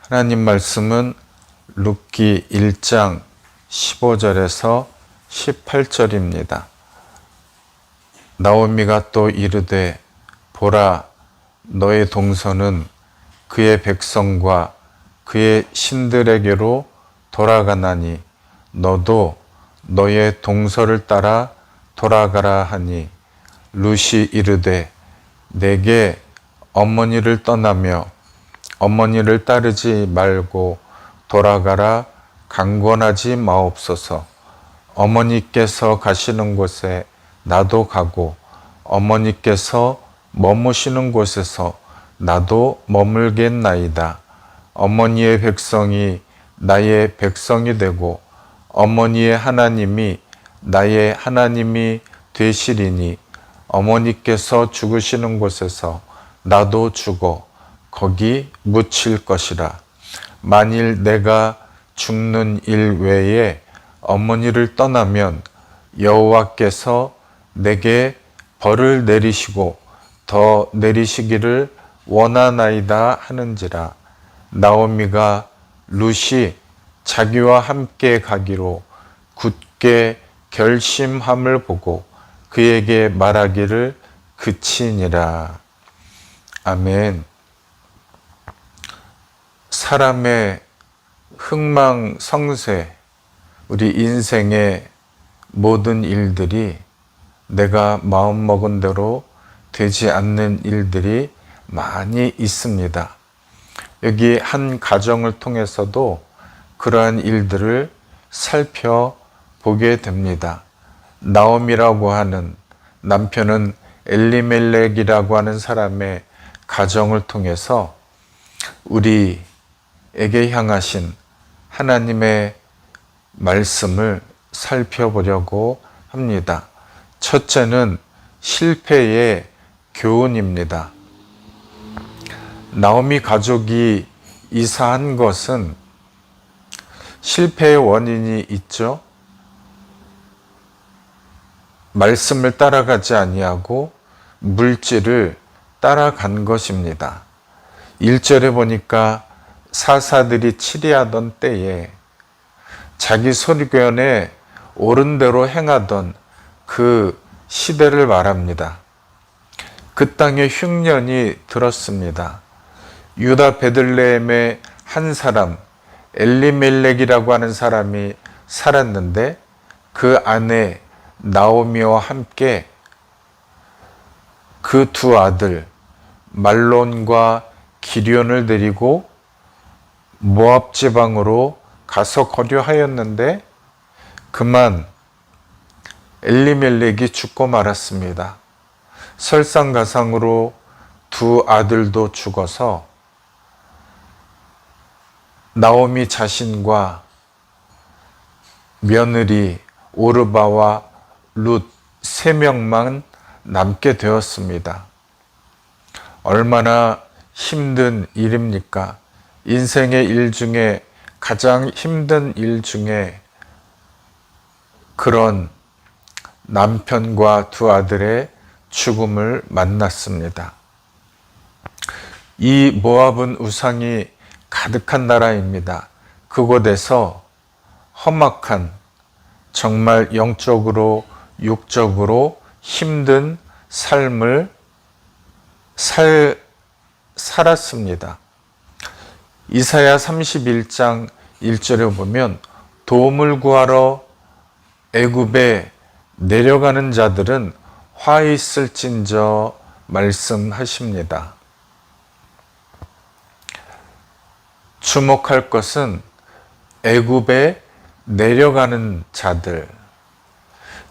하나님 말씀은 룻기 1장 15절에서 18절입니다. 나오미가 또 이르되 보라 너의 동서는 그의 백성과 그의 신들에게로 돌아가나니 너도 너의 동서를 따라 돌아가라 하니 룻이 이르되 내게 어머니를 떠나며 어머니를 따르지 말고 돌아가라 강권하지 마옵소서. 어머니께서 가시는 곳에 나도 가고 어머니께서 머무시는 곳에서 나도 머물겠나이다. 어머니의 백성이 나의 백성이 되고 어머니의 하나님이 나의 하나님이 되시리니 어머니께서 죽으시는 곳에서 나도 죽어 거기 묻힐 것이라. 만일 내가 죽는 일 외에 어머니를 떠나면 여호와께서 내게 벌을 내리시고 더 내리시기를 원하나이다 하는지라. 나오미가 룻이 자기와 함께 가기로 굳게 결심함을 보고 그에게 말하기를 그치니라. 아멘. 사람의 흥망성쇠, 우리 인생의 모든 일들이 내가 마음먹은 대로 되지 않는 일들이 많이 있습니다. 여기 한 가정을 통해서도 그러한 일들을 살펴보게 됩니다. 나오미라고 하는 남편은 엘리멜렉이라고 하는 사람의 가정을 통해서 우리에게 향하신 하나님의 말씀을 살펴보려고 합니다. 첫째는 실패의 교훈입니다. 나오미 가족이 이사한 것은 실패의 원인이 있죠. 말씀을 따라가지 아니하고 물질을 따라간 것입니다. 1절에 보니까 사사들이 치리하던 때에 자기 소견에 옳은 대로 행하던 그 시대를 말합니다. 그 땅에 흉년이 들었습니다. 유다 베들레헴의 한 사람 엘리멜렉이라고 하는 사람이 살았는데 그 아내 나오미와 함께 그 두 아들 말론과 기련을 데리고 모압 지방으로 가서 거류하였는데 그만 엘리멜렉이 죽고 말았습니다. 설상가상으로 두 아들도 죽어서 나오미 자신과 며느리 오르바와 룻 3명만 남게 되었습니다. 얼마나 힘든 일입니까? 인생의 일 중에 가장 힘든 일 중에 그런 남편과 두 아들의 죽음을 만났습니다. 이 모압은 우상이 가득한 나라입니다. 그곳에서 험악한 정말 영적으로 육적으로 힘든 삶을 살았습니다. 이사야 31장 1절에 보면 도움을 구하러 애굽에 내려가는 자들은 화 있을진저 말씀하십니다. 주목할 것은 애굽에 내려가는 자들.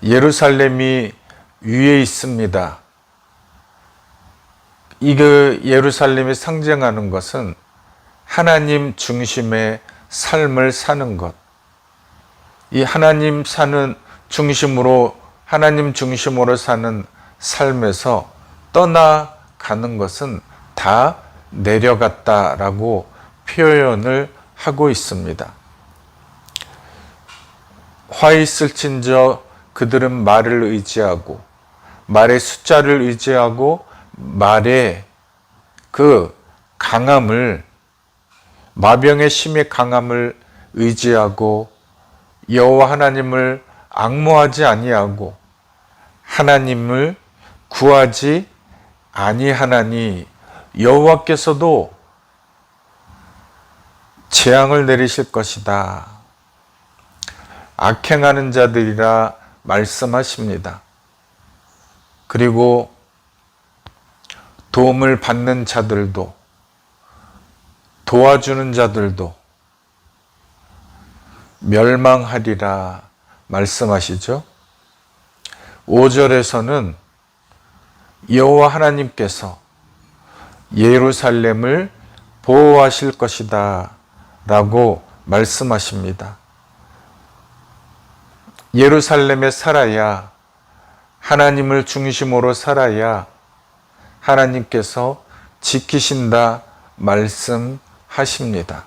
예루살렘이 위에 있습니다. 이 예루살렘이 상징하는 것은 하나님 중심의 삶을 사는 것. 이 하나님 중심으로 사는 삶에서 떠나가는 것은 다 내려갔다라고 표현을 하고 있습니다. 화 있을진저 그들은 말을 의지하고 말의 숫자를 의지하고 말의 그 강함을 마병의 심히 강함을 의지하고 여호와 하나님을 앙모하지 아니하고 하나님을 구하지 아니하나니 여호와께서도 재앙을 내리실 것이다. 악행하는 자들이라 말씀하십니다. 그리고 도움을 받는 자들도 도와주는 자들도 멸망하리라 말씀하시죠. 5절에서는 여호와 하나님께서 예루살렘을 보호하실 것이다 라고 말씀하십니다. 예루살렘에 살아야, 하나님을 중심으로 살아야 하나님께서 지키신다 말씀하십니다.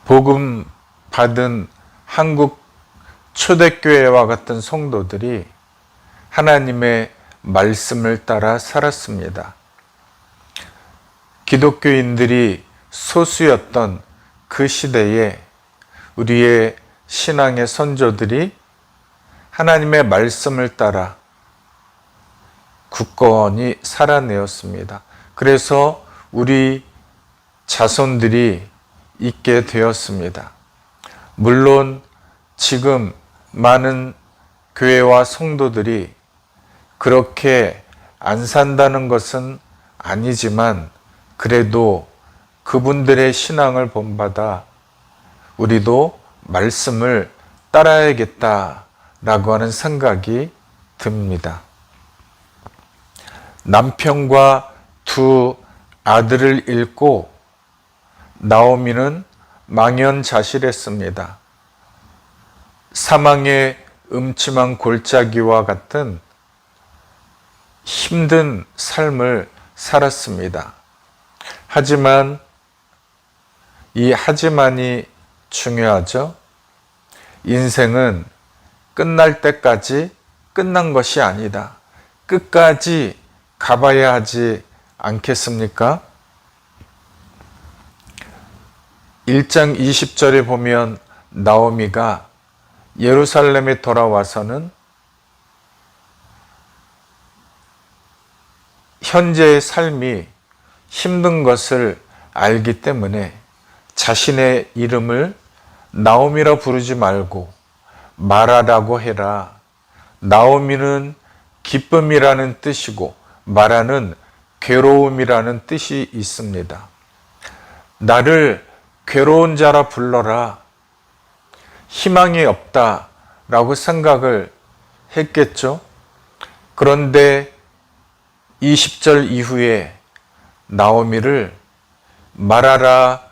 복음 받은 한국 초대교회와 같은 성도들이 하나님의 말씀을 따라 살았습니다. 기독교인들이 소수였던 그 시대에 우리의 신앙의 선조들이 하나님의 말씀을 따라 굳건히 살아내었습니다. 그래서 우리 자손들이 있게 되었습니다. 물론 지금 많은 교회와 성도들이 그렇게 안 산다는 것은 아니지만 그래도 그분들의 신앙을 본받아 우리도 말씀을 따라야겠다라고 하는 생각이 듭니다. 남편과 두 아들을 잃고 나오미는 망연자실했습니다. 사망의 음침한 골짜기와 같은 힘든 삶을 살았습니다. 하지만 이 하지만이 중요하죠. 인생은 끝날 때까지 끝난 것이 아니다. 끝까지 가봐야 하지 않겠습니까? 1장 20절에 보면 나오미가 예루살렘에 돌아와서는 현재의 삶이 힘든 것을 알기 때문에 자신의 이름을 나오미라 부르지 말고 마라라고 해라. 나오미는 기쁨이라는 뜻이고 마라는 괴로움이라는 뜻이 있습니다. 나를 괴로운 자라 불러라. 희망이 없다라고 생각을 했겠죠. 그런데 20절 이후에 나오미를 마라라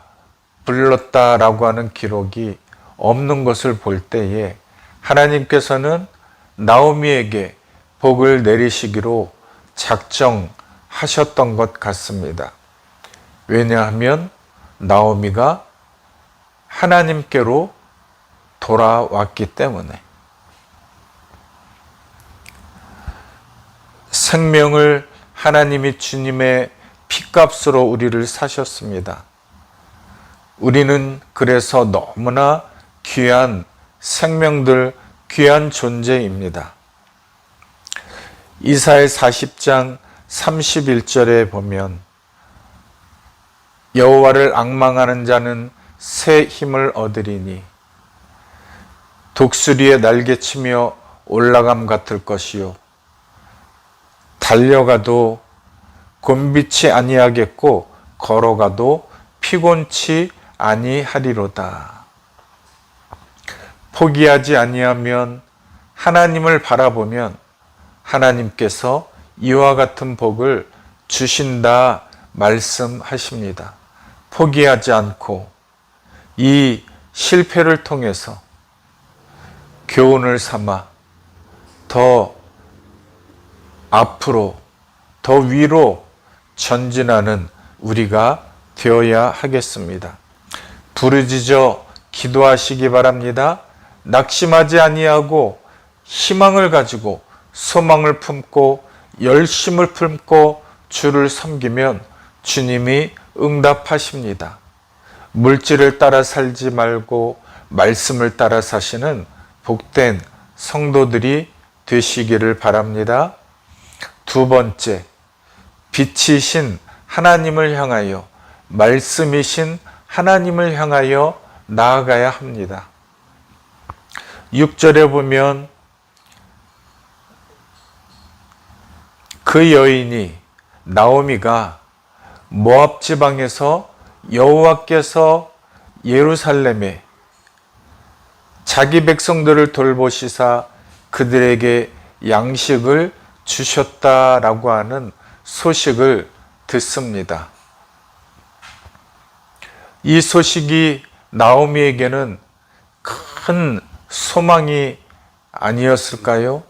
불렀다라고 하는 기록이 없는 것을 볼 때에 하나님께서는 나오미에게 복을 내리시기로 작정하셨던 것 같습니다. 왜냐하면 나오미가 하나님께로 돌아왔기 때문에. 생명을 하나님이 주님의 피값으로 우리를 사셨습니다. 우리는 그래서 너무나 귀한 생명들, 귀한 존재입니다. 이사야 40장 31절에 보면 여호와를 앙망하는 자는 새 힘을 얻으리니 독수리의 날개치며 올라감 같을 것이요 달려가도 곤비치 아니하겠고 걸어가도 피곤치 아니하리로다. 포기하지 아니하면 하나님을 바라보면 하나님께서 이와 같은 복을 주신다 말씀하십니다. 포기하지 않고 이 실패를 통해서 교훈을 삼아 더 앞으로 더 위로 전진하는 우리가 되어야 하겠습니다. 부르짖어 기도하시기 바랍니다. 낙심하지 아니하고 희망을 가지고 소망을 품고 열심을 품고 주를 섬기면 주님이 응답하십니다. 물질을 따라 살지 말고 말씀을 따라 사시는 복된 성도들이 되시기를 바랍니다. 두 번째, 빛이신 하나님을 향하여, 말씀이신 하나님을 향하여 나아가야 합니다. 6절에 보면 그 여인이, 나오미가 모압 지방에서 여호와께서 예루살렘에 자기 백성들을 돌보시사 그들에게 양식을 주셨다라고 하는 소식을 듣습니다. 이 소식이 나오미에게는 큰 소망이 아니었을까요?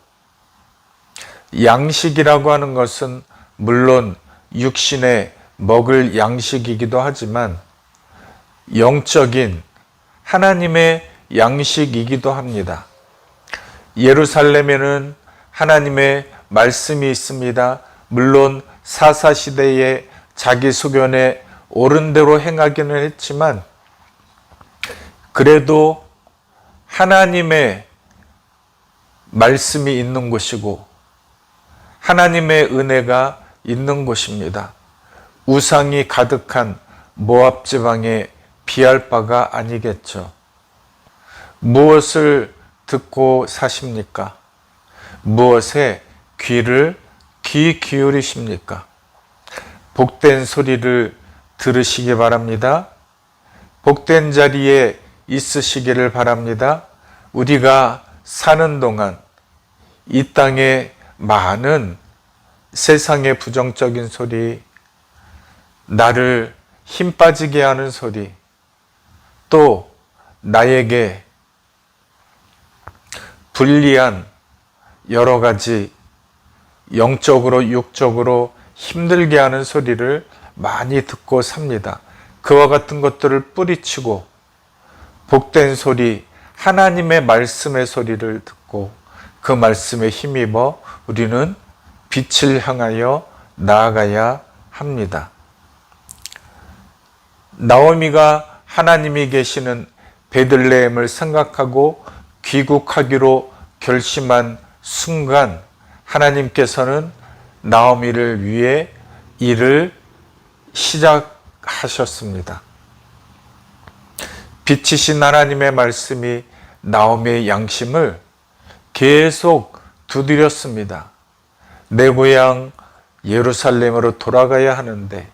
양식이라고 하는 것은 물론 육신에 먹을 양식이기도 하지만 영적인 하나님의 양식이기도 합니다. 예루살렘에는 하나님의 말씀이 있습니다. 물론 사사시대에 자기 소견에 옳은 대로 행하기는 했지만 그래도 하나님의 말씀이 있는 곳이고 하나님의 은혜가 있는 곳입니다. 우상이 가득한 모압 지방에 비할 바가 아니겠죠. 무엇을 듣고 사십니까? 무엇에 귀 기울이십니까? 복된 소리를 들으시기 바랍니다. 복된 자리에 있으시기를 바랍니다. 우리가 사는 동안 이 땅에 많은 세상의 부정적인 소리, 나를 힘 빠지게 하는 소리, 또 나에게 불리한 여러 가지 영적으로 육적으로 힘들게 하는 소리를 많이 듣고 삽니다. 그와 같은 것들을 뿌리치고 복된 소리, 하나님의 말씀의 소리를 듣고 그 말씀에 힘입어 우리는 빛을 향하여 나아가야 합니다. 나오미가 하나님이 계시는 베들레헴을 생각하고 귀국하기로 결심한 순간 하나님께서는 나오미를 위해 일을 시작하셨습니다. 빛이신 하나님의 말씀이 나오미의 양심을 계속 두드렸습니다. 내 고향 예루살렘으로 돌아가야 하는데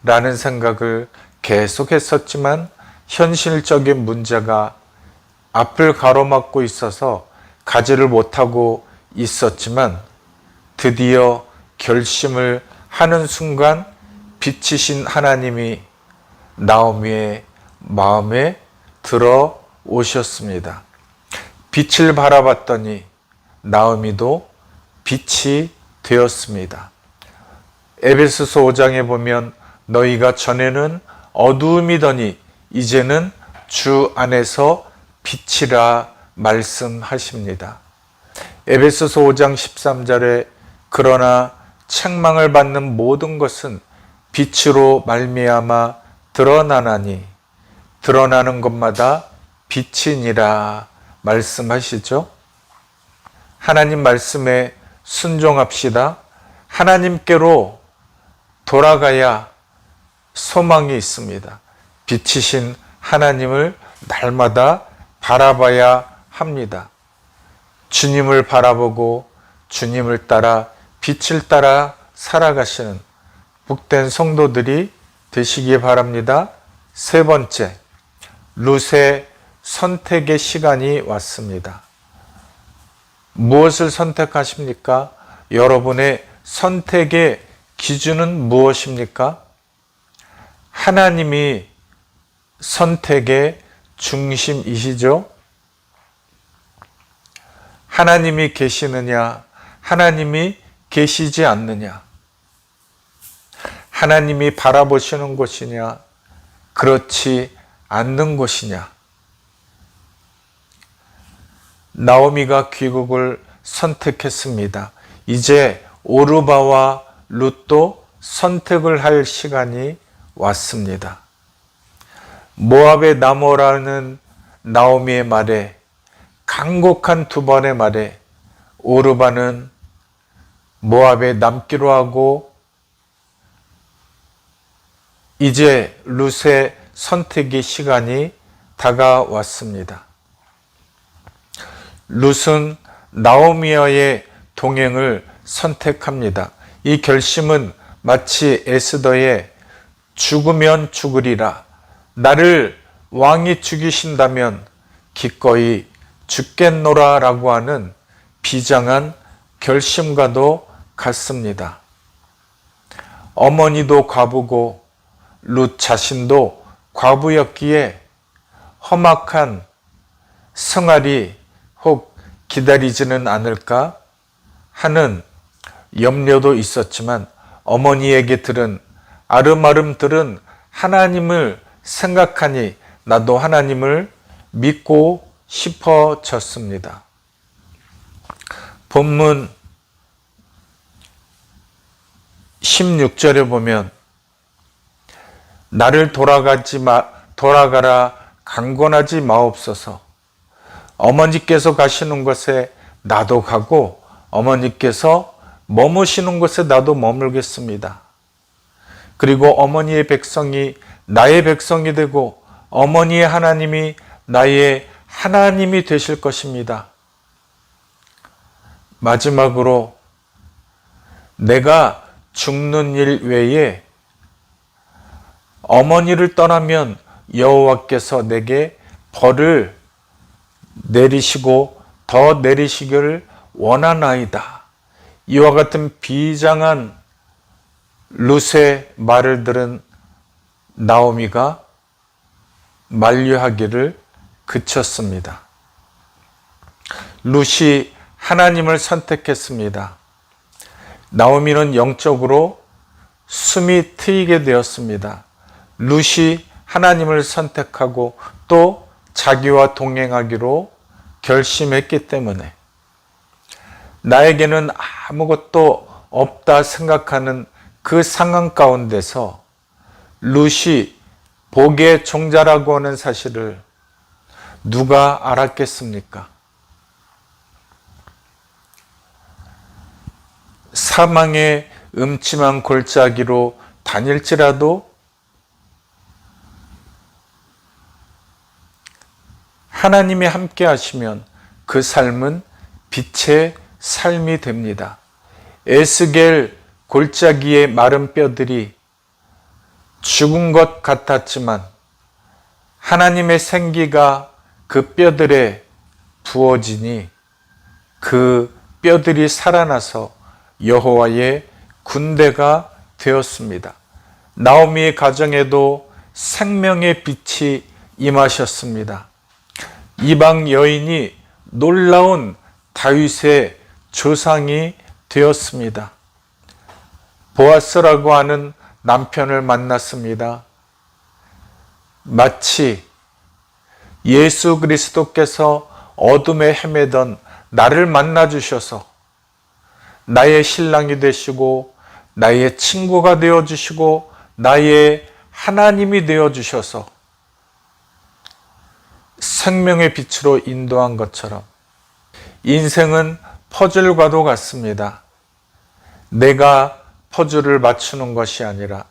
라는 생각을 계속했었지만 현실적인 문제가 앞을 가로막고 있어서 가지를 못하고 있었지만 드디어 결심을 하는 순간 빛이신 하나님이 나오미의 마음에 들어오셨습니다. 빛을 바라봤더니 나오미도 빛이 되었습니다. 에베소서 5장에 보면 너희가 전에는 어두움이더니 이제는 주 안에서 빛이라 말씀하십니다. 에베소서 5장 13절에 그러나 책망을 받는 모든 것은 빛으로 말미암아 드러나나니 드러나는 것마다 빛이니라 말씀하시죠. 하나님 말씀에 순종합시다. 하나님께로 돌아가야 소망이 있습니다. 빛이신 하나님을 날마다 바라봐야 합니다. 주님을 바라보고 주님을 따라 빛을 따라 살아가시는 복된 성도들이 되시기 바랍니다. 세 번째, 룻의 선택의 시간이 왔습니다. 무엇을 선택하십니까? 여러분의 선택의 기준은 무엇입니까? 하나님이 선택의 중심이시죠? 하나님이 계시느냐? 하나님이 계시지 않느냐? 하나님이 바라보시는 곳이냐? 그렇지 않는 곳이냐? 나오미가 귀국을 선택했습니다. 이제 오르바와 룻도 선택을 할 시간이 왔습니다. 모압의 나무라는 나오미의 말에, 간곡한 두 번의 말에 오르바는 모압에 남기로 하고 이제 룻의 선택의 시간이 다가왔습니다. 룻은 나오미와의 동행을 선택합니다. 이 결심은 마치 에스더의 죽으면 죽으리라, 나를 왕이 죽이신다면 기꺼이 죽겠노라 라고 하는 비장한 결심과도 같습니다. 어머니도 과부고 룻 자신도 과부였기에 험악한 생활이 혹 기다리지는 않을까 하는 염려도 있었지만, 어머니에게 들은 아름아름 들은 하나님을 생각하니 나도 하나님을 믿고 싶어졌습니다. 본문 16절에 보면 나를 돌아가라 강권하지 마옵소서. 어머니께서 가시는 곳에 나도 가고 어머니께서 머무시는 곳에 나도 머물겠습니다. 그리고 어머니의 백성이 나의 백성이 되고 어머니의 하나님이 나의 하나님이 되실 것입니다. 마지막으로 내가 죽는 일 외에 어머니를 떠나면 여호와께서 내게 벌을 내리시고 더 내리시기를 원하나이다. 이와 같은 비장한 룻의 말을 들은 나오미가 만류하기를 그쳤습니다. 룻이 하나님을 선택했습니다. 나오미는 영적으로 숨이 트이게 되었습니다. 룻이 하나님을 선택하고 또 자기와 동행하기로 결심했기 때문에, 나에게는 아무것도 없다 생각하는 그 상황 가운데서 룻이 복의 종자라고 하는 사실을 누가 알았겠습니까? 사망의 음침한 골짜기로 다닐지라도 하나님이 함께 하시면 그 삶은 빛의 삶이 됩니다. 에스겔 골짜기의 마른 뼈들이 죽은 것 같았지만 하나님의 생기가 그 뼈들에 부어지니 그 뼈들이 살아나서 여호와의 군대가 되었습니다. 나오미의 가정에도 생명의 빛이 임하셨습니다. 이방 여인이 놀라운 다윗의 조상이 되었습니다. 보아스라고 하는 남편을 만났습니다. 마치 예수 그리스도께서 어둠에 헤매던 나를 만나주셔서 나의 신랑이 되시고 나의 친구가 되어주시고 나의 하나님이 되어주셔서 생명의 빛으로 인도한 것처럼 인생은 퍼즐과도 같습니다. 내가 퍼즐을 맞추는 것이 아니라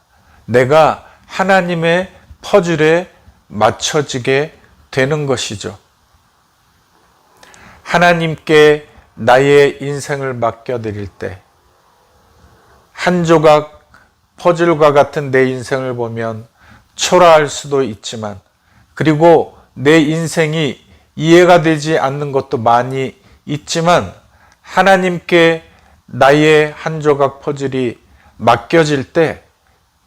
내가 하나님의 퍼즐에 맞춰지게 되는 것이죠. 하나님께 나의 인생을 맡겨드릴 때 한 조각 퍼즐과 같은 내 인생을 보면 초라할 수도 있지만, 그리고 내 인생이 이해가 되지 않는 것도 많이 있지만, 하나님께 나의 한 조각 퍼즐이 맡겨질 때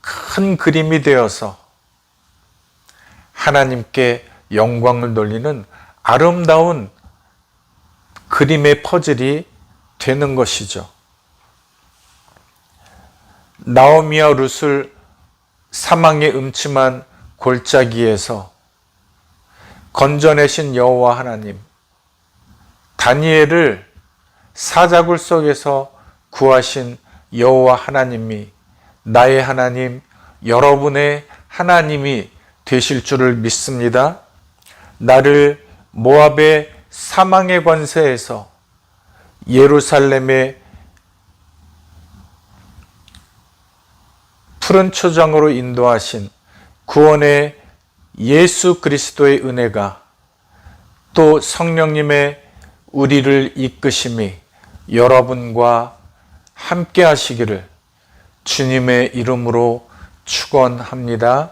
큰 그림이 되어서 하나님께 영광을 돌리는 아름다운 그림의 퍼즐이 되는 것이죠. 나오미와 룻을 사망의 음침한 골짜기에서 건져내신 여호와 하나님, 다니엘을 사자굴 속에서 구하신 여호와 하나님이 나의 하나님, 여러분의 하나님이 되실 줄을 믿습니다. 나를 모압의 사망의 권세에서 예루살렘의 푸른 초장으로 인도하신 구원의 예수 그리스도의 은혜가 또 성령님의 우리를 이끄심이 여러분과 함께 하시기를 주님의 이름으로 축원합니다.